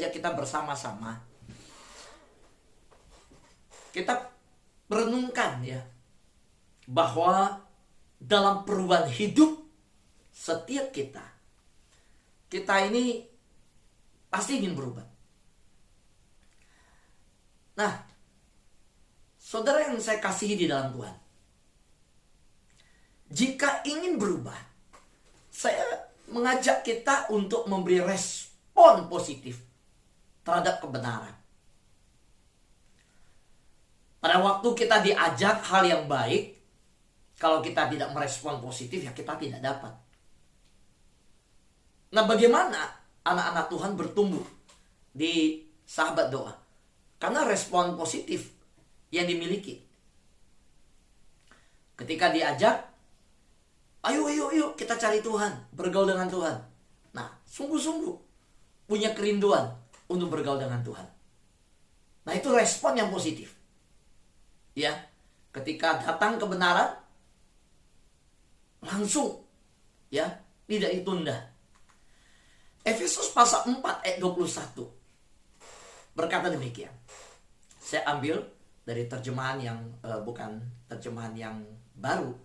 ajak kita bersama-sama, kita merenungkan ya, bahwa dalam perubahan hidup setiap kita ini pasti ingin berubah. Nah, saudara yang saya kasihi di dalam Tuhan, jika ingin berubah, saya mengajak kita untuk memberi respon positif terhadap kebenaran. Pada waktu kita diajak hal yang baik, kalau kita tidak merespon positif, ya kita tidak dapat. Nah, bagaimana anak-anak Tuhan bertumbuh di sahabat doa? Karena respon positif yang dimiliki. Ketika diajak, ayo kita cari Tuhan, bergaul dengan Tuhan. Nah, sungguh-sungguh punya kerinduan untuk bergaul dengan Tuhan. Nah, itu respon yang positif. Ya, ketika datang kebenaran, langsung ya, tidak ditunda. Efesus pasal 4 ayat 21 berkata demikian. Saya ambil dari terjemahan yang bukan terjemahan yang baru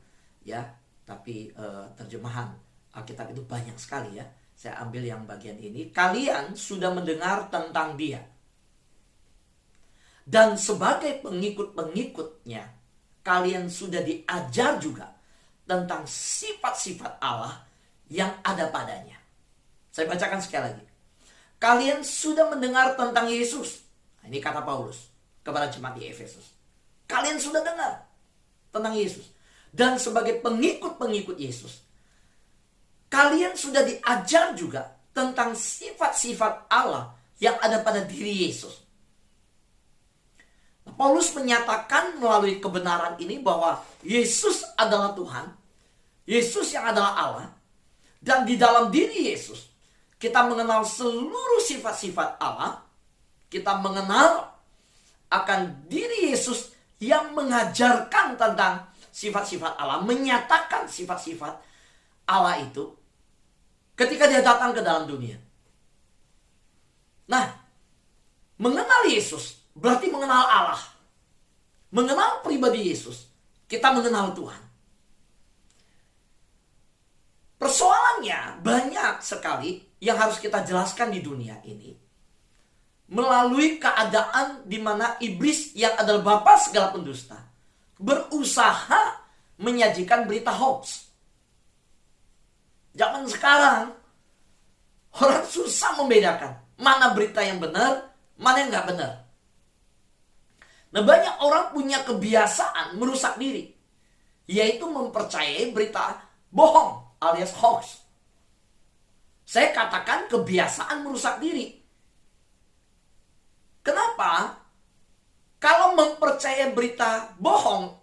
ya, tapi terjemahan Alkitab itu banyak sekali ya. Saya ambil yang bagian ini. Kalian sudah mendengar tentang Dia, dan sebagai pengikut-pengikutnya, kalian sudah diajar juga tentang sifat-sifat Allah yang ada padanya. Saya bacakan sekali lagi. Kalian sudah mendengar tentang Yesus. Ini kata Paulus kepada jemaat di Efesus. Kalian sudah dengar tentang Yesus. Dan sebagai pengikut-pengikut Yesus, kalian sudah diajar juga tentang sifat-sifat Allah yang ada pada diri Yesus. Paulus menyatakan melalui kebenaran ini bahwa Yesus adalah Tuhan, Yesus yang adalah Allah, dan di dalam diri Yesus kita mengenal seluruh sifat-sifat Allah. Kita mengenal akan diri Yesus yang mengajarkan tentang sifat-sifat Allah, menyatakan sifat-sifat Allah itu ketika Dia datang ke dalam dunia. Nah, mengenal Yesus berarti mengenal Allah. Mengenal pribadi Yesus, kita mengenal Tuhan. Persoalannya banyak sekali yang harus kita jelaskan di dunia ini. Melalui keadaan di mana iblis yang adalah bapa segala pendusta berusaha menyajikan berita hoax. Zaman sekarang orang susah membedakan mana berita yang benar, mana yang nggak benar. Nah, banyak orang punya kebiasaan merusak diri, yaitu mempercayai berita bohong alias hoax. Saya katakan kebiasaan merusak diri. Kenapa? Kalau mempercayai berita bohong,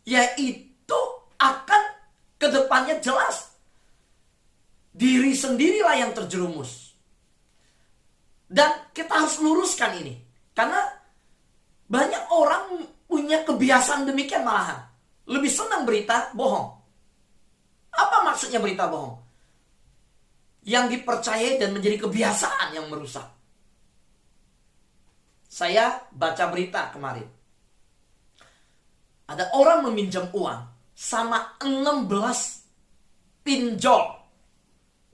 yaitu akan kedepannya jelas diri sendirilah yang terjerumus. Dan kita harus luruskan ini, karena banyak orang punya kebiasaan demikian, malahan lebih senang berita bohong. Apa maksudnya berita bohong? Yang dipercayai dan menjadi kebiasaan yang merusak. Saya baca berita kemarin. Ada orang meminjam uang sama 16 pinjol.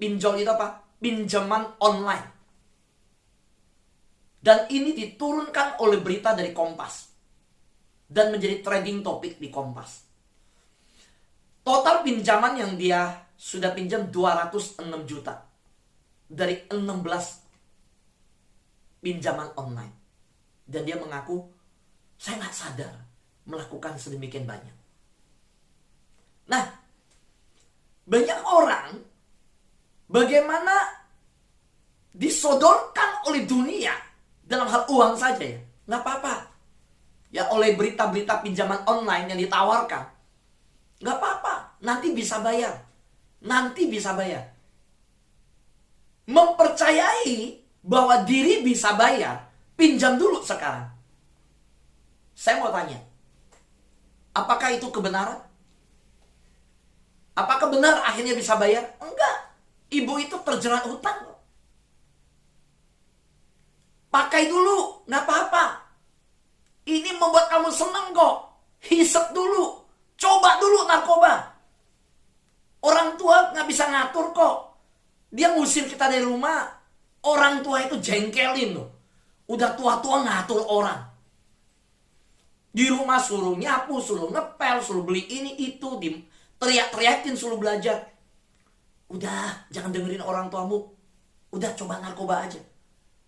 Pinjol itu apa? Pinjaman online. Dan ini diturunkan oleh berita dari Kompas. Dan menjadi trending topik di Kompas. Total pinjaman yang dia sudah pinjam 206 juta. Dari 16 pinjaman online. Dan dia mengaku, saya nggak sadar melakukan sedemikian banyak. Nah, banyak orang bagaimana disodorkan oleh dunia dalam hal uang saja ya. Nggak apa-apa. Ya, oleh berita-berita pinjaman online yang ditawarkan. Nggak apa-apa. Nanti bisa bayar. Nanti bisa bayar. Mempercayai bahwa diri bisa bayar, pinjam dulu sekarang. Saya mau tanya, apakah itu kebenaran? Apakah benar akhirnya bisa bayar? Enggak. Ibu itu terjerat hutang. Pakai dulu, nggak apa-apa. Ini membuat kamu senang kok. Hisap dulu, coba dulu narkoba. Orang tua nggak bisa ngatur kok. Dia ngusir kita dari rumah. Orang tua itu jengkelin loh. Udah tua-tua ngatur orang. Di rumah suruh nyapu, suruh ngepel, suruh beli ini itu, teriak-teriakin suruh belajar. Udah, jangan dengerin orang tuamu. Udah coba narkoba aja.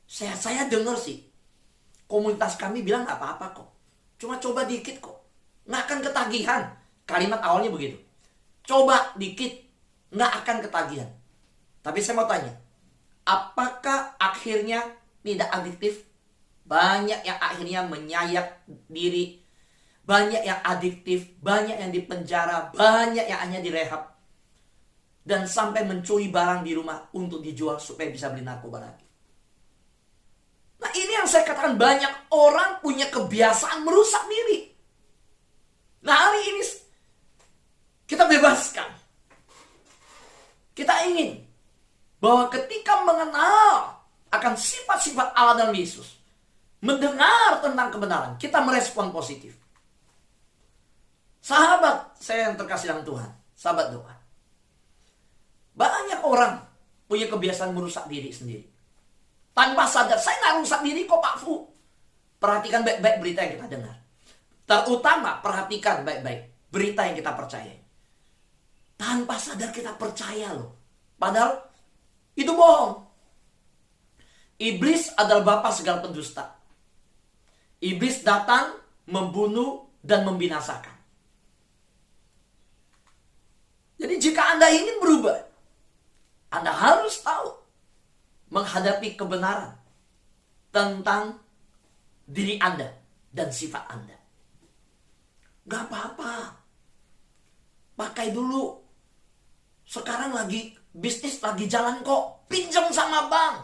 Saya denger sih. Komunitas kami bilang gak apa-apa kok. Cuma coba dikit kok. Nggak akan ketagihan. Kalimat awalnya begitu. Coba dikit, nggak akan ketagihan. Tapi saya mau tanya, apakah akhirnya tidak adiktif? Banyak yang akhirnya menyayat diri, banyak yang adiktif, banyak yang dipenjara, banyak yang hanya direhab, dan sampai mencuri barang di rumah untuk dijual supaya bisa beli narkoba lagi. Nah, ini yang saya katakan, banyak orang punya kebiasaan merusak diri. Nah, hari ini kita bebaskan. Kita ingin bahwa ketika mengenal akan sifat-sifat Allah dalam Yesus, mendengar tentang kebenaran, kita merespon positif. Sahabat saya yang terkasih dalam Tuhan, sahabat doa. Banyak orang punya kebiasaan merusak diri sendiri. Tanpa sadar, saya nggak rusak diri kok Pak Fu. Perhatikan baik-baik berita yang kita dengar. Terutama perhatikan baik-baik berita yang kita percaya. Tanpa sadar kita percaya loh. Padahal itu bohong. Iblis adalah bapa segala pendusta. Iblis datang membunuh dan membinasakan. Jadi jika Anda ingin berubah, Anda harus tahu menghadapi kebenaran tentang diri Anda dan sifat Anda. Gak apa-apa. Pakai dulu. Sekarang lagi bisnis lagi jalan kok. Pinjam sama bank.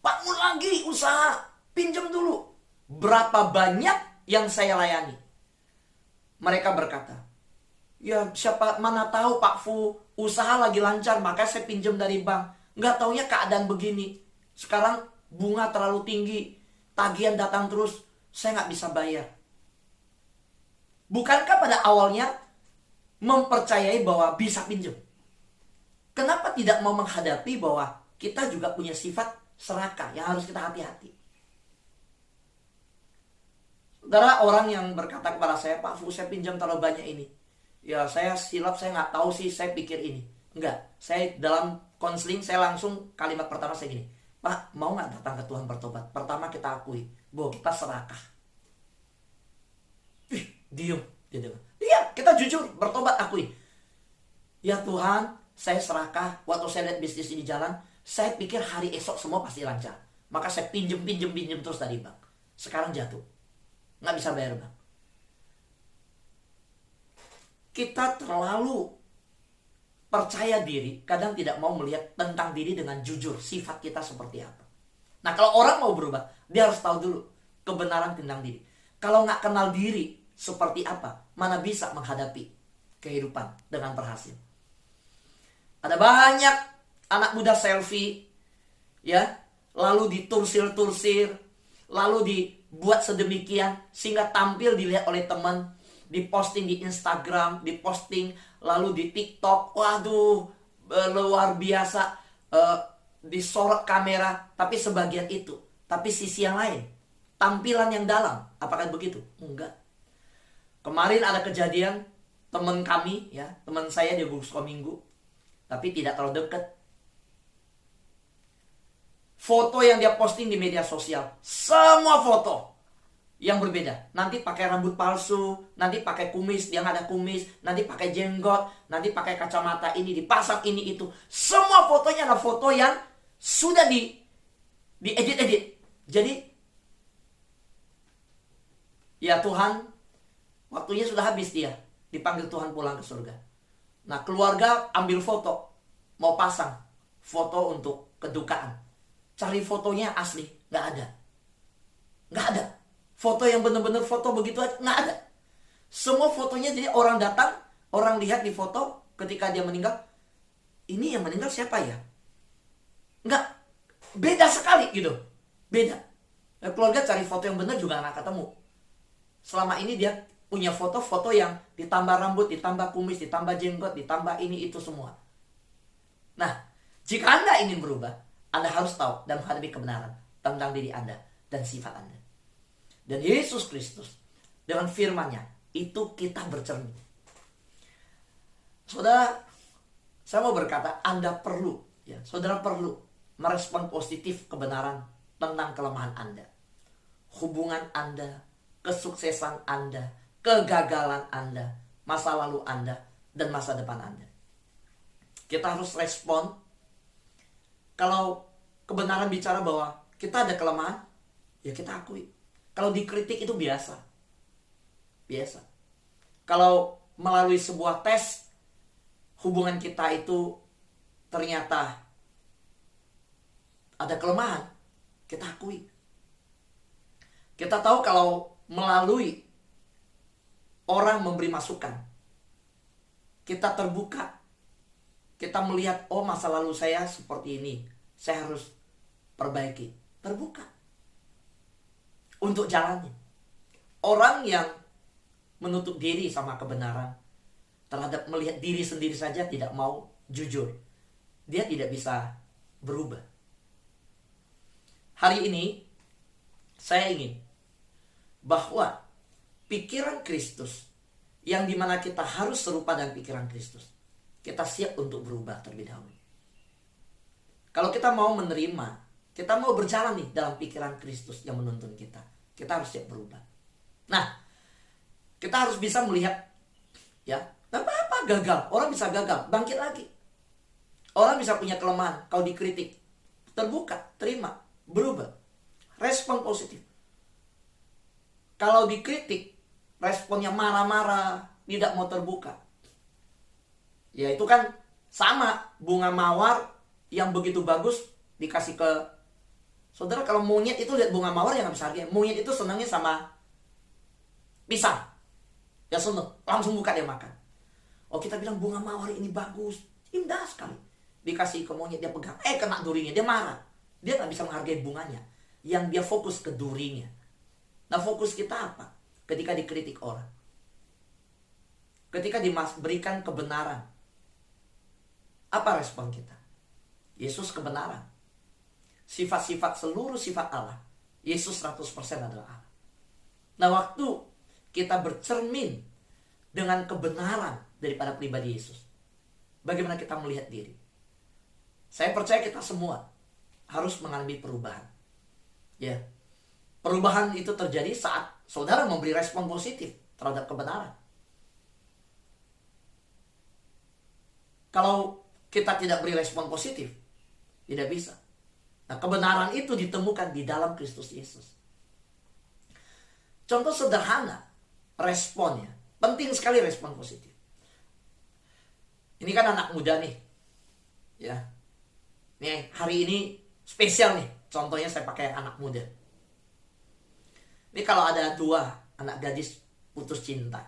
Bangun lagi usaha. Pinjam dulu. Berapa banyak yang saya layani? Mereka berkata, ya siapa mana tahu Pak Fu, usaha lagi lancar, maka saya pinjam dari bank. Nggak taunya keadaan begini. Sekarang bunga terlalu tinggi, tagihan datang terus, saya nggak bisa bayar. Bukankah pada awalnya mempercayai bahwa bisa pinjam? Kenapa tidak mau menghadapi bahwa kita juga punya sifat serakah yang harus kita hati-hati? Saudara, orang yang berkata kepada saya, Pak Fu, saya pinjam terlalu banyak ini. Ya saya silap, saya nggak tahu sih, saya pikir ini. Enggak, saya dalam konseling, saya langsung kalimat pertama saya gini, Pak, mau nggak datang ke Tuhan bertobat? Pertama kita akui bahwa kita serakah. Diem. Iya, kita jujur, bertobat, akui. Ya Tuhan, saya serakah. Waktu saya lihat bisnis ini jalan, saya pikir hari esok semua pasti lancar. Maka saya pinjem terus dari bank. Sekarang jatuh. Nggak bisa bayar bank. Kita terlalu percaya diri, kadang tidak mau melihat tentang diri dengan jujur, sifat kita seperti apa. Nah, kalau orang mau berubah, dia harus tahu dulu kebenaran tentang diri. Kalau nggak kenal diri seperti apa, mana bisa menghadapi kehidupan dengan berhasil. Ada banyak anak muda selfie, ya, lalu ditursir-tursir, lalu dibuat sedemikian sehingga tampil dilihat oleh teman, diposting di Instagram, diposting lalu di TikTok. Waduh, luar biasa, disorot kamera. Tapi sebagian itu, tapi sisi yang lain, tampilan yang dalam, apakah begitu? Enggak. Kemarin ada kejadian teman kami, ya, teman saya di Busko Minggu, tapi tidak terlalu dekat. Foto yang dia posting di media sosial, semua foto yang berbeda. Nanti pakai rambut palsu, nanti pakai kumis, dia nggak ada kumis, nanti pakai jenggot, nanti pakai kacamata ini, dipasang ini itu. Semua fotonya adalah foto yang sudah diedit. Jadi, ya Tuhan, waktunya sudah habis dia. Dipanggil Tuhan pulang ke surga. Nah, keluarga ambil foto, mau pasang foto untuk kedukaan. Cari fotonya asli, nggak ada. Nggak ada. Foto yang benar-benar foto begitu aja, nggak ada. Semua fotonya jadi orang datang, orang lihat di foto ketika dia meninggal. Ini yang meninggal siapa ya? Nggak. Beda sekali gitu. Beda. Keluarga cari foto yang benar juga nggak ketemu. Selama ini dia punya foto-foto yang ditambah rambut, ditambah kumis, ditambah jenggot, ditambah ini itu semua. Nah, jika Anda ingin berubah, Anda harus tahu dan menghadapi kebenaran tentang diri Anda dan sifat Anda. Dan Yesus Kristus dengan firman-Nya itu kita bercermin. Saudara, saya mau berkata, Anda perlu, ya, saudara perlu merespon positif kebenaran tentang kelemahan Anda, hubungan Anda, kesuksesan Anda, kegagalan Anda, masa lalu Anda, dan masa depan Anda. Kita harus respon. Kalau kebenaran bicara bahwa kita ada kelemahan, ya kita akui. Kalau dikritik itu biasa. Biasa. Kalau melalui sebuah tes, hubungan kita itu ternyata ada kelemahan, kita akui. Kita tahu kalau melalui orang memberi masukan, kita terbuka. Kita melihat, oh masa lalu saya seperti ini, saya harus perbaiki. Terbuka untuk jalannya. Orang yang menutup diri sama kebenaran, terhadap melihat diri sendiri saja tidak mau jujur, dia tidak bisa berubah. Hari ini saya ingin bahwa pikiran Kristus, yang dimana kita harus serupa dengan pikiran Kristus, kita siap untuk berubah terlebih dahulu. Kalau kita mau menerima, kita mau berjalan nih dalam pikiran Kristus yang menuntun kita, kita harus siap berubah. Nah, kita harus bisa melihat, ya, apa-apa gagal, orang bisa gagal, bangkit lagi. Orang bisa punya kelemahan, kalau dikritik, terbuka, terima, berubah, respon positif. Kalau dikritik, responnya marah-marah, tidak mau terbuka, ya itu kan sama bunga mawar yang begitu bagus dikasih ke saudara. Kalau monyet itu lihat bunga mawar yang nggak bisa hargai. Monyet itu senangnya sama pisang, ya seneng, langsung buka dia makan. Oh, kita bilang bunga mawar ini bagus, indah sekali, dikasih ke monyet, dia pegang, kena durinya, dia marah. Dia nggak bisa menghargai bunganya, yang dia fokus ke durinya. Nah, fokus kita apa? Ketika dikritik orang, ketika diberikan kebenaran, apa respon kita? Yesus kebenaran. Sifat-sifat, seluruh sifat Allah, Yesus 100% adalah Allah. Nah, waktu kita bercermin dengan kebenaran daripada pribadi Yesus, bagaimana kita melihat diri? Saya percaya kita semua harus mengalami perubahan. Ya, perubahan itu terjadi saat saudara memberi respon positif terhadap kebenaran. Kalau kita tidak beri respon positif, tidak bisa. Nah, kebenaran itu ditemukan di dalam Kristus Yesus. Contoh sederhana responnya, penting sekali respon positif. Ini kan anak muda nih, ya. Nih, hari ini spesial nih, contohnya saya pakai anak muda. Ini kalau ada dua anak gadis putus cinta,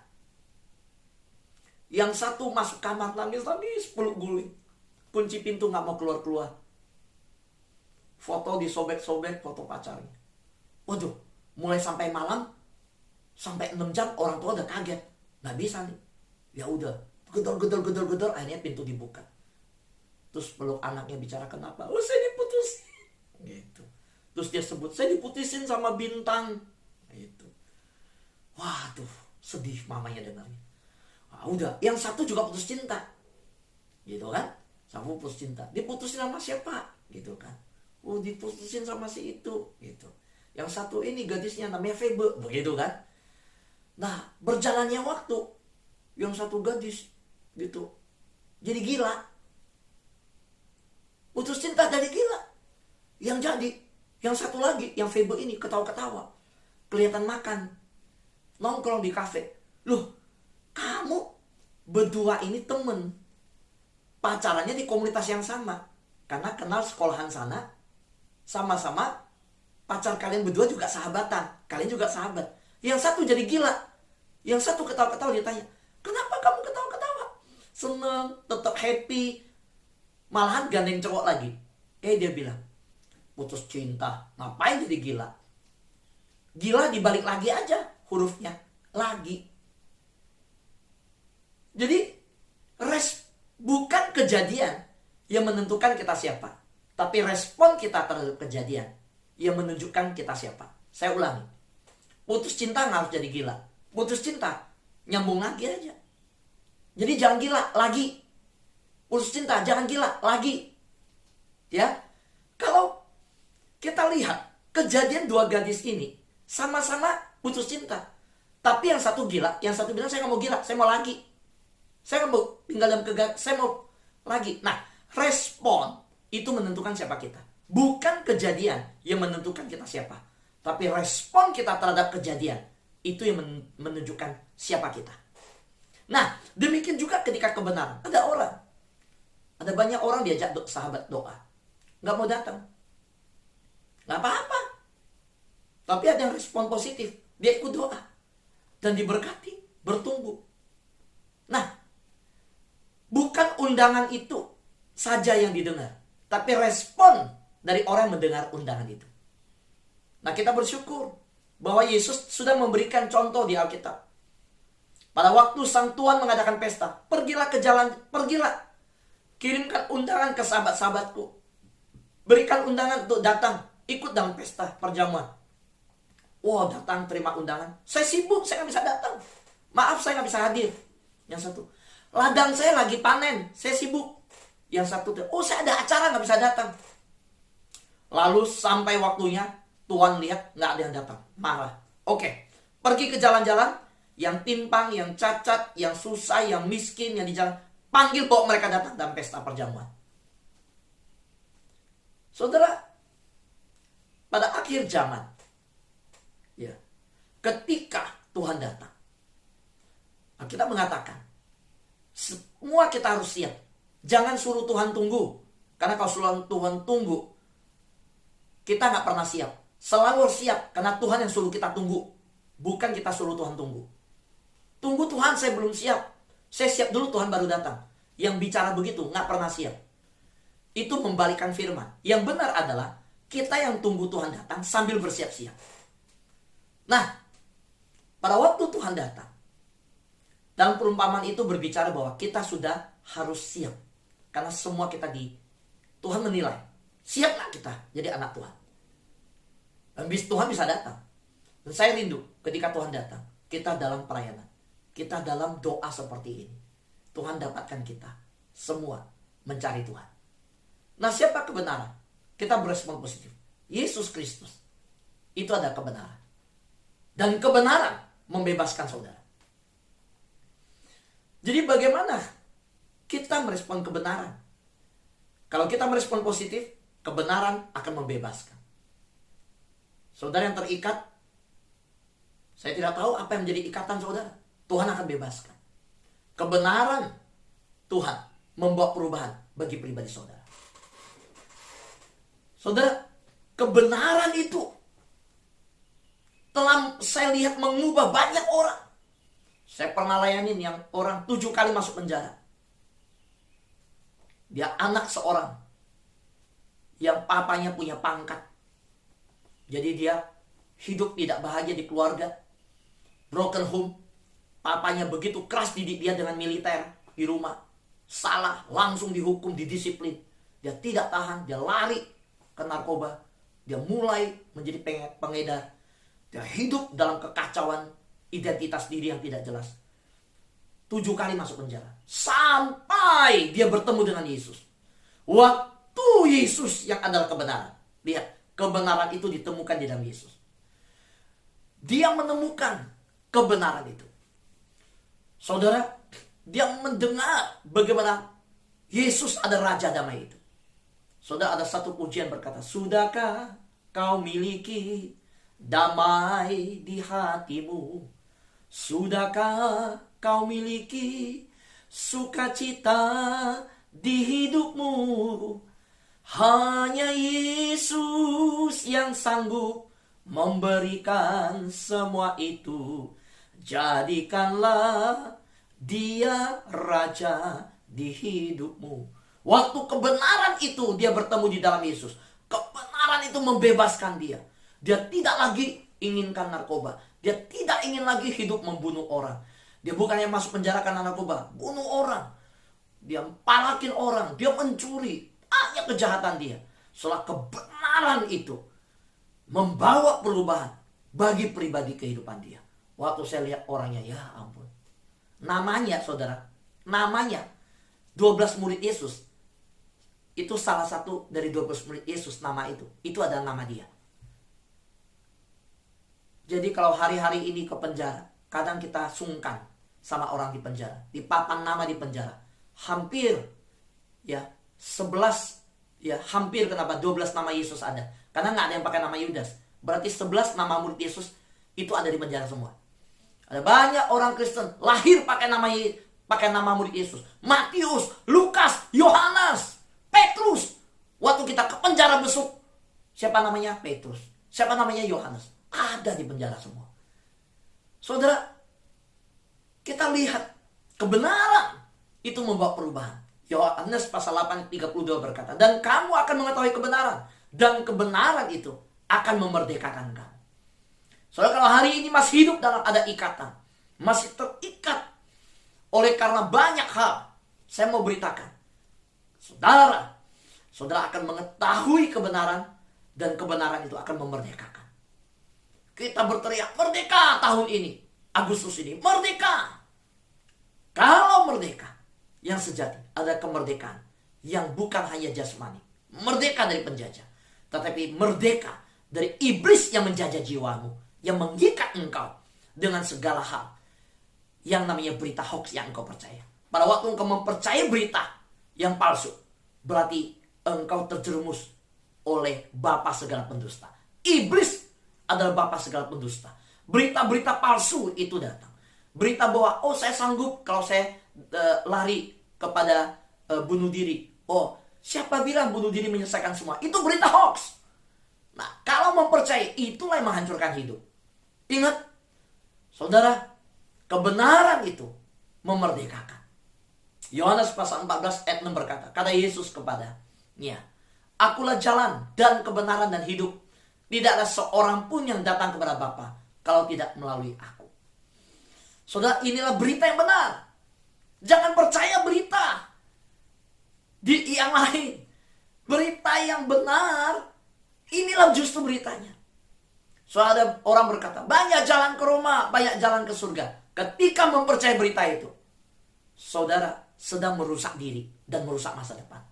yang satu masuk kamar nangis-nangis, peluk guling, kunci pintu nggak mau keluar-keluar, foto disobek-sobek, foto pacarnya. Waduh, mulai sampai malam, sampai 6 jam orang tua udah kaget, nggak bisa nih. Ya udah, gedor, akhirnya pintu dibuka. Terus peluk anaknya, bicara kenapa? Oh, saya diputusin, gitu. Terus dia sebut, saya diputusin sama Bintang, gitu. Waduh, sedih mamanya dengarnya. Nah, udah, yang satu juga putus cinta, gitu kan? Sama putus cinta, diputusin sama siapa? Gitu kan? Oh, diputusin sama si itu, gitu. Yang satu ini gadisnya namanya Febe, begitu kan? Nah, berjalannya waktu, yang satu gadis, gitu, jadi gila. Putus cinta jadi gila. Yang jadi, yang satu lagi, yang Febe ini ketawa-ketawa, kelihatan makan, nongkrong di kafe. Loh, kamu berdua ini temen, pacarannya di komunitas yang sama, karena kenal sekolahan sana, sama-sama pacar kalian berdua juga sahabatan, kalian juga sahabat. Yang satu jadi gila, yang satu ketawa-ketawa. Ditanya, kenapa kamu ketawa-ketawa? Seneng, tetap happy, malahan gandeng cowok lagi. Dia bilang, putus cinta, ngapain jadi gila? Gila dibalik lagi aja hurufnya. Lagi. Jadi bukan kejadian yang menentukan kita siapa, tapi respon kita terhadap kejadian yang menunjukkan kita siapa. Saya ulangi. Putus cinta nggak harus jadi gila. Putus cinta nyambung lagi aja. Jadi jangan gila lagi. Putus cinta jangan gila lagi. Ya. Kalau kita lihat kejadian dua gadis ini sama-sama putus cinta. Tapi yang satu gila, yang satu bilang saya nggak mau gila, saya mau lagi. Saya nggak mau tinggal dalam saya mau lagi. Nah, respon itu menentukan siapa kita. Bukan kejadian yang menentukan kita siapa. Tapi respon kita terhadap kejadian itu yang menunjukkan siapa kita. Nah, demikian juga ketika kebenaran. Ada banyak orang diajak sahabat doa. Nggak mau datang. Nggak apa-apa. Tapi ada yang respon positif. Dia ikut doa. Dan diberkati, bertumbuh. Nah, bukan undangan itu saja yang didengar. Tapi respon dari orang yang mendengar undangan itu. Nah, kita bersyukur bahwa Yesus sudah memberikan contoh di Alkitab. Pada waktu Sang Tuhan mengadakan pesta, pergilah ke jalan, pergilah. Kirimkan undangan ke sahabat-sahabatku. Berikan undangan untuk datang, ikut dalam pesta perjamuan. Wah, datang terima undangan. Saya sibuk, saya nggak bisa datang. Maaf, saya nggak bisa hadir. Yang satu, ladang saya lagi panen, saya sibuk. Yang satu, oh saya ada acara nggak bisa datang. Lalu sampai waktunya, Tuhan lihat nggak ada yang datang, marah. Oke, pergi ke jalan-jalan, yang timpang, yang cacat, yang susah, yang miskin, yang di jalan, panggil bawa mereka datang dalam pesta perjamuan. Saudara, pada akhir zaman, ya, ketika Tuhan datang, kita mengatakan, semua kita harus siap. Jangan suruh Tuhan tunggu. Karena kalau suruh Tuhan tunggu, kita nggak pernah siap. Selalu siap, karena Tuhan yang suruh kita tunggu. Bukan kita suruh Tuhan tunggu. Tunggu Tuhan, saya belum siap. Saya siap dulu, Tuhan baru datang. Yang bicara begitu, nggak pernah siap. Itu membalikan firman. Yang benar adalah, kita yang tunggu Tuhan datang sambil bersiap-siap. Nah, pada waktu Tuhan datang, dalam perumpamaan itu berbicara bahwa kita sudah harus siap. Karena semua kita Tuhan menilai. Siap gak kita jadi anak Tuhan? Dan Tuhan bisa datang. Dan saya rindu ketika Tuhan datang. Kita dalam pelayanan. Kita dalam doa seperti ini. Tuhan dapatkan kita. Semua mencari Tuhan. Nah, siapa kebenaran? Kita berespon positif. Yesus Kristus. Itu ada kebenaran. Dan kebenaran membebaskan saudara. Jadi bagaimana kita merespon kebenaran? Kalau kita merespon positif, kebenaran akan membebaskan. Saudara yang terikat, saya tidak tahu apa yang menjadi ikatan saudara. Tuhan akan bebaskan. Kebenaran Tuhan membawa perubahan bagi pribadi saudara. Saudara, kebenaran itu telah saya lihat mengubah banyak orang. Saya pernah layanin yang orang 7 kali masuk penjara. Dia anak seorang yang papanya punya pangkat. Jadi dia hidup tidak bahagia di keluarga. Broken home. Papanya begitu keras didik dia dengan militer di rumah. Salah, langsung dihukum, didisiplin. Dia tidak tahan, dia lari ke narkoba. Dia mulai menjadi pengedar. Dia hidup dalam kekacauan identitas diri yang tidak jelas. 7 kali masuk penjara. Sampai dia bertemu dengan Yesus. Waktu Yesus yang adalah kebenaran. Lihat, kebenaran itu ditemukan di dalam Yesus. Dia menemukan kebenaran itu. Saudara, dia mendengar bagaimana Yesus ada Raja Damai itu. Saudara, ada satu pujian berkata, sudahkah kau miliki damai di hatimu? Sudahkah kau miliki sukacita di hidupmu? Hanya Yesus yang sanggup memberikan semua itu. Jadikanlah dia Raja di hidupmu. Waktu kebenaran itu dia bertemu di dalam Yesus. Kebenaran itu membebaskan dia. Dia tidak lagi inginkan narkoba. Dia tidak ingin lagi hidup membunuh orang. Dia bukannya masuk penjara karena narkoba, bunuh orang. Dia palakin orang, dia mencuri. Banyak kejahatan dia. Setelah kebenaran itu membawa perubahan bagi pribadi kehidupan dia. Waktu saya lihat orangnya, ya ampun. Namanya, saudara, namanya 12 murid Yesus. Itu salah satu dari 12 murid Yesus, nama itu. Itu adalah nama dia. Jadi kalau hari-hari ini ke penjara, kadang kita sungkan sama orang di penjara. Dipapan nama di penjara. Hampir ya 11 ya hampir kenapa 12 nama Yesus ada. Karena nggak ada yang pakai nama Yudas. Berarti 11 nama murid Yesus itu ada di penjara semua. Ada banyak orang Kristen lahir pakai nama murid Yesus. Matius, Lukas, Yohanes, Petrus. Waktu kita ke penjara besok, siapa namanya? Petrus. Siapa namanya? Yohanes. Ada di penjara semua. Saudara, kita lihat kebenaran itu membawa perubahan. Yohanes pasal 8:32 berkata, dan kamu akan mengetahui kebenaran, dan kebenaran itu akan memerdekakan kamu. Saudara, kalau hari ini masih hidup dalam ada ikatan, masih terikat oleh karena banyak hal, saya mau beritakan, saudara akan mengetahui kebenaran, dan kebenaran itu akan memerdekakan. Kita berteriak merdeka tahun ini, Agustus ini, merdeka. Kalau merdeka yang sejati ada kemerdekaan yang bukan hanya jasmani, merdeka dari penjajah, tetapi merdeka dari iblis yang menjajah jiwamu, yang mengikat engkau dengan segala hal yang namanya berita hoax yang engkau percaya. Pada waktu engkau mempercayai berita yang palsu, berarti engkau terjerumus oleh bapa segala pendusta. Iblis adalah bapa segala pendusta. Berita-berita palsu itu datang. Berita bahwa saya sanggup kalau saya lari kepada bunuh diri. Siapa bilang bunuh diri menyelesaikan semua? Itu berita hoax. Nah, kalau mempercayai, itulah yang menghancurkan hidup. Ingat, saudara, kebenaran itu memerdekakan. Yohanes pasal 14 ayat 6 berkata, kata Yesus kepadanya, akulah jalan dan kebenaran dan hidup. Tidak ada seorang pun yang datang kepada Bapa kalau tidak melalui aku. Saudara, inilah berita yang benar. Jangan percaya berita di yang lain. Berita yang benar, inilah justru beritanya. Soalnya ada orang berkata, banyak jalan ke Roma, banyak jalan ke surga. Ketika mempercayai berita itu, saudara sedang merusak diri dan merusak masa depan.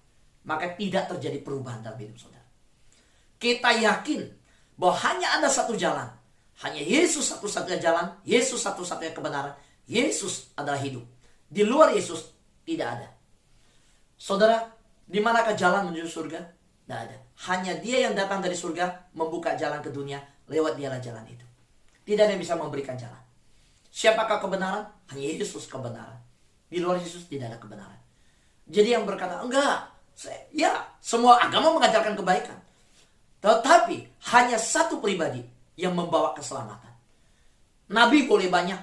Maka tidak terjadi perubahan dalam hidup saudara. Kita yakin bahwa hanya ada satu jalan. Hanya Yesus satu-satunya jalan. Yesus satu-satunya kebenaran. Yesus adalah hidup. Di luar Yesus tidak ada. Saudara, di manakah jalan menuju surga? Tidak ada. Hanya Dia yang datang dari surga membuka jalan ke dunia. Lewat Dialah jalan itu. Tidak ada yang bisa memberikan jalan. Siapakah kebenaran? Hanya Yesus kebenaran. Di luar Yesus tidak ada kebenaran. Jadi yang berkata, enggak. Semua agama mengajarkan kebaikan. Tetapi hanya satu pribadi yang membawa keselamatan. Nabi boleh banyak,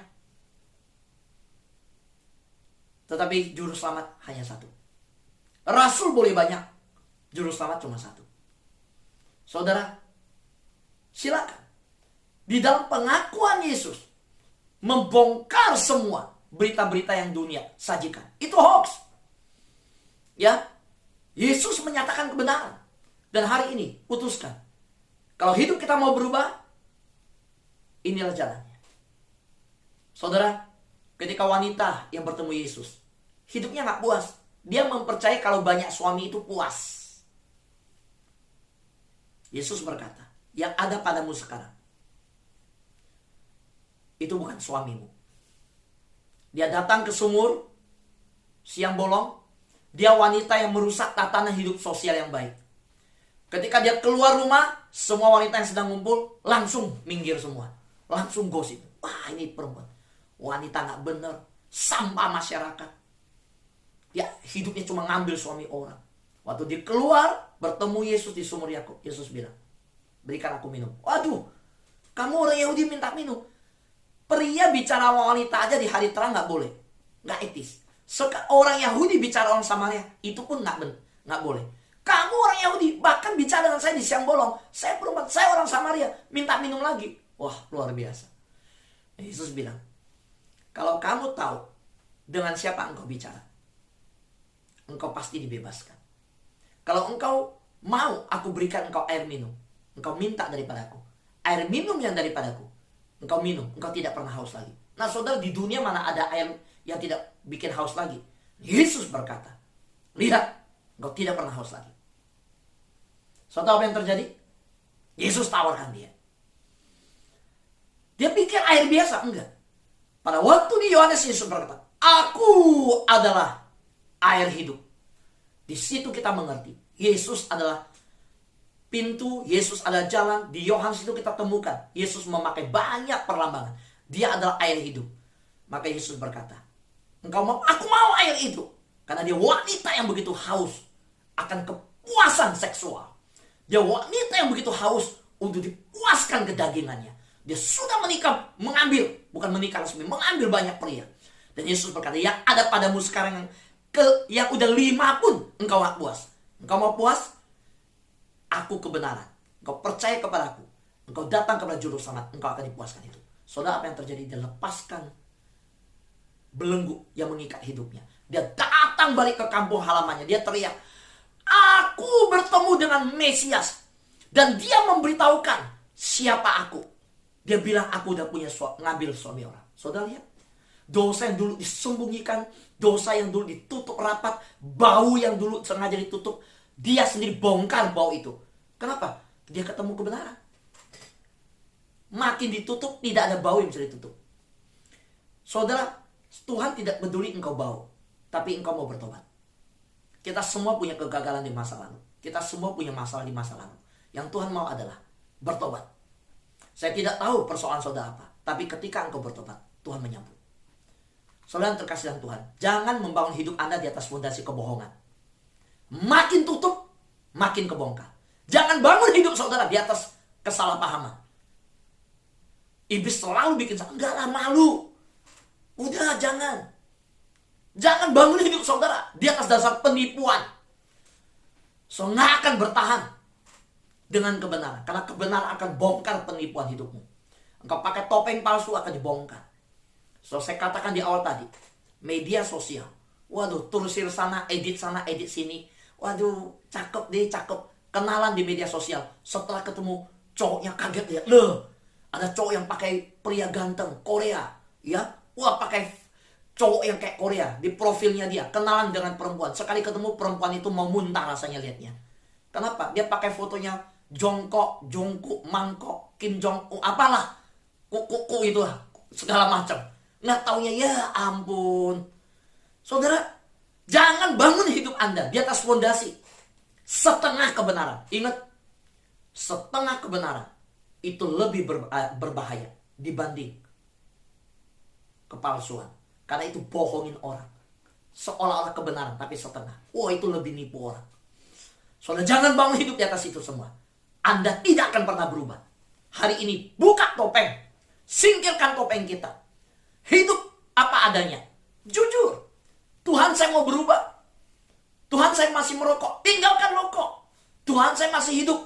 tetapi juru selamat hanya satu. Rasul boleh banyak, juru selamat cuma satu. Saudara, silakan. Di dalam pengakuan Yesus, membongkar semua berita-berita yang dunia sajikan. Itu hoax. Ya, Yesus menyatakan kebenaran. Dan hari ini, putuskan. Kalau hidup kita mau berubah, inilah jalannya. Saudara, ketika wanita yang bertemu Yesus, hidupnya gak puas. Dia mempercayai kalau banyak suami itu puas. Yesus berkata, yang ada padamu sekarang, itu bukan suamimu. Dia datang ke sumur, siang bolong. Dia wanita yang merusak tatanan hidup sosial yang baik. Ketika dia keluar rumah, semua wanita yang sedang ngumpul langsung minggir semua. Langsung gosip. Wah, ini perempuan. Wanita gak bener. Sampah masyarakat. Ya, hidupnya cuma ngambil suami orang. Waktu dia keluar, bertemu Yesus di sumur Yakub. Yesus bilang, berikan aku minum. Waduh, kamu orang Yahudi minta minum. Pria bicara sama wanita aja di hari terang gak boleh. Gak etis. Orang Yahudi bicara orang Samaria, itu pun gak boleh. Kamu orang Yahudi, bahkan bicara dengan saya di siang bolong. Saya perempuan, saya orang Samaria, minta minum lagi. Wah, luar biasa. Yesus bilang, kalau kamu tahu dengan siapa engkau bicara, engkau pasti dibebaskan. Kalau engkau mau aku berikan engkau air minum, engkau minta daripadaku air minum yang daripadaku, engkau minum, engkau tidak pernah haus lagi. Nah saudara, di dunia mana ada air yang tidak bikin haus lagi? Yesus berkata, lihat, engkau tidak pernah haus lagi. Saudara, apa yang terjadi? Yesus tawarkan dia. Dia pikir air biasa, enggak. Pada waktu di Yohanes, Yesus berkata, aku adalah air hidup. Di situ kita mengerti, Yesus adalah pintu, Yesus adalah jalan. Di Yohanes itu kita temukan, Yesus memakai banyak perlambangan. Dia adalah air hidup. Maka Yesus berkata, engkau mau, aku mau air itu. Karena dia wanita yang begitu haus akan kepuasan seksual. Dia wanita yang begitu haus untuk dipuaskan kedagingannya. Dia sudah menikah, bukan menikah resmi, mengambil banyak pria. Dan Yesus berkata, yang ada padamu sekarang yang udah 5 pun engkau gak puas. Engkau mau puas? Aku kebenaran. Engkau percaya kepadaku, engkau datang kepada juru selamat, engkau akan dipuaskan itu. Saudara, apa yang terjadi? Dia lepaskan belenggu yang mengikat hidupnya. Dia datang balik ke kampung halamannya. Dia teriak, aku bertemu dengan Mesias. Dan dia memberitahukan siapa aku. Dia bilang, aku udah punya ngambil suami orang. Saudara lihat, dosa yang dulu disembunyikan, dosa yang dulu ditutup rapat, bau yang dulu sengaja ditutup, dia sendiri bongkar bau itu. Kenapa? Dia ketemu kebenaran. Makin ditutup, tidak ada bau yang bisa ditutup. Saudara, Tuhan tidak peduli engkau bau, tapi engkau mau bertobat. Kita semua punya kegagalan di masa lalu. Kita semua punya masalah di masa lalu. Yang Tuhan mau adalah bertobat. Saya tidak tahu persoalan saudara apa, tapi ketika engkau bertobat, Tuhan menyambut. Saudara yang terkasih dalam Tuhan, jangan membangun hidup Anda di atas fondasi kebohongan. Makin tutup, makin kebongkar. Jangan bangun hidup saudara di atas kesalahpahaman. Iblis selalu bikin saya, enggak lah, malu. Udah, jangan. Jangan bangun hidup saudara di atas dasar penipuan. So, nggak akan bertahan dengan kebenaran. Karena kebenaran akan bongkar penipuan hidupmu. Engkau pakai topeng palsu akan dibongkar. So, saya katakan di awal tadi, media sosial. Waduh, tulisir sana, edit sini. Waduh, cakep deh, cakep. Kenalan di media sosial. Setelah ketemu cowoknya kaget ya. Loh, ada cowok yang pakai pria ganteng, Korea. Ya, wah pakai cowok yang kayak Korea. Di profilnya dia, kenalan dengan perempuan. Sekali ketemu perempuan itu mau muntah rasanya lihatnya. Kenapa? Dia pakai fotonya Jongkok, Mangkok, Kim Jong-un, apalah. Kuku itu lah, segala macam. Nggak taunya, ya ampun. Saudara, jangan bangun hidup Anda di atas fondasi setengah kebenaran. Ingat, setengah kebenaran itu lebih berbahaya dibanding kepalsuan. Karena itu bohongin orang. Seolah-olah kebenaran, tapi setengah. Wah, itu lebih nipu orang. Saudara, jangan bangun hidup di atas itu semua. Anda tidak akan pernah berubah. Hari ini, buka topeng. Singkirkan topeng kita. Hidup apa adanya. Jujur. Tuhan, saya mau berubah. Tuhan, saya masih merokok. Tinggalkan rokok. Tuhan, saya masih hidup.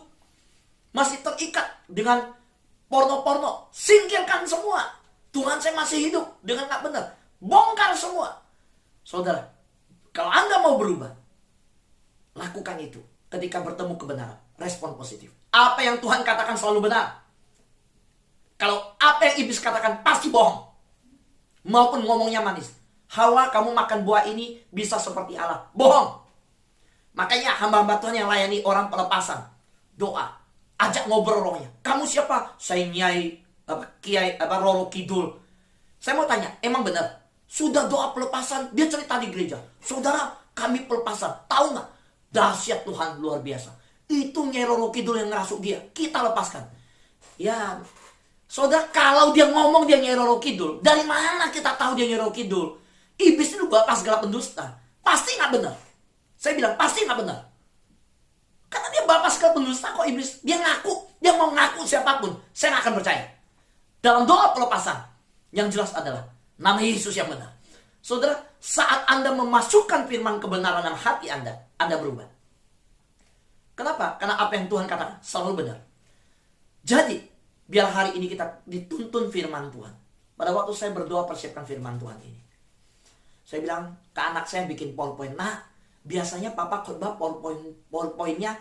Masih terikat dengan porno-porno. Singkirkan semua. Tuhan, saya masih hidup dengan gak benar. Bongkar semua. Saudara, kalau Anda mau berubah, lakukan itu. Ketika bertemu kebenaran, respon positif. Apa yang Tuhan katakan selalu benar. Kalau apa yang iblis katakan pasti bohong. Maupun ngomongnya manis. Hawa, kamu makan buah ini bisa seperti Allah. Bohong. Makanya hamba-hamba Tuhan yang layani orang pelepasan, doa, ajak ngobrol rohnya. Kamu siapa? Saya Nyai Kiai Roro Kidul. Saya mau tanya, emang benar? Sudah doa pelepasan, dia cerita di gereja. Saudara, kami pelepasan. Tahu nggak? Dahsyat Tuhan luar biasa. Itu Nyai Roro Kidul yang ngerasuk dia. Kita lepaskan. Ya, saudara, kalau dia ngomong dia Nyai Roro Kidul, dari mana kita tahu dia Nyai Roro Kidul? Iblis itu bapak segala pendusta. Pasti nggak benar. Saya bilang pasti nggak benar. Karena dia bapak segala pendusta kok iblis. Dia ngaku, dia mau ngaku siapapun. Saya nggak akan percaya. Dalam doa pelepasan, yang jelas adalah nama Yesus yang benar. Saudara, saat Anda memasukkan firman kebenaran dalam hati Anda berubah. Kenapa? Karena apa yang Tuhan katakan selalu benar. Jadi, biar hari ini kita dituntun firman Tuhan. Pada waktu saya berdoa persiapkan firman Tuhan ini, saya bilang ke anak saya bikin PowerPoint. Nah, biasanya papa khotbah PowerPointnya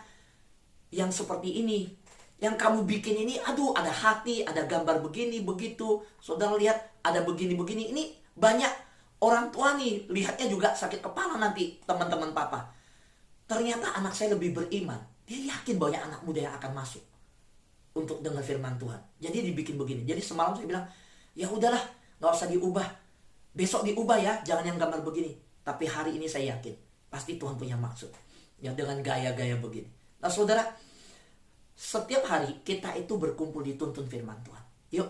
yang seperti ini. Yang kamu bikin ini, aduh ada hati, ada gambar begini, begitu. Saudara lihat, ada begini-begini. Ini banyak orang tua nih, lihatnya juga sakit kepala nanti teman-teman papa. Ternyata anak saya lebih beriman. Dia yakin banyak anak muda yang akan masuk untuk dengar firman Tuhan. Jadi dibikin begini. Jadi semalam saya bilang, ya udahlah, gak usah diubah. Besok diubah ya, jangan yang gambar begini. Tapi hari ini saya yakin, pasti Tuhan punya maksud. Ya dengan gaya-gaya begini. Nah saudara, setiap hari kita itu berkumpul dituntun firman Tuhan. Yuk,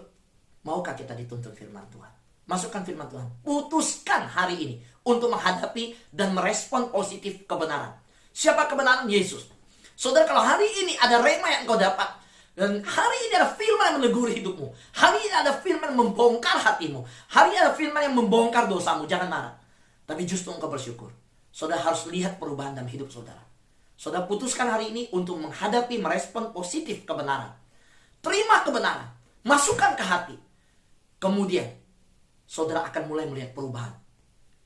maukah kita dituntun firman Tuhan? Masukkan firman Tuhan. Putuskan hari ini untuk menghadapi dan merespon positif kebenaran. Siapa kebenaran? Yesus. Saudara, kalau hari ini ada rema yang kau dapat, dan hari ini ada firman yang menegur hidupmu, hari ini ada firman yang membongkar hatimu, hari ini ada firman yang membongkar dosamu, jangan marah. Tapi justru engkau bersyukur. Saudara harus lihat perubahan dalam hidup saudara. Saudara putuskan hari ini untuk menghadapi, merespon positif kebenaran. Terima kebenaran, masukkan ke hati. Kemudian, saudara akan mulai melihat perubahan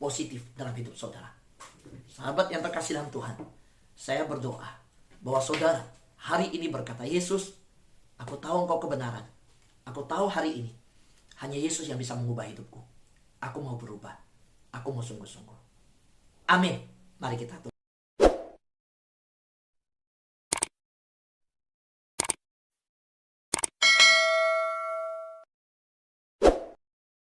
positif dalam hidup saudara. Sahabat yang terkasih dalam Tuhan, saya berdoa bahwa saudara hari ini berkata, Yesus, aku tahu engkau kebenaran. Aku tahu hari ini hanya Yesus yang bisa mengubah hidupku. Aku mau berubah. Aku mau sungguh-sungguh. Amin. Mari kita tutup.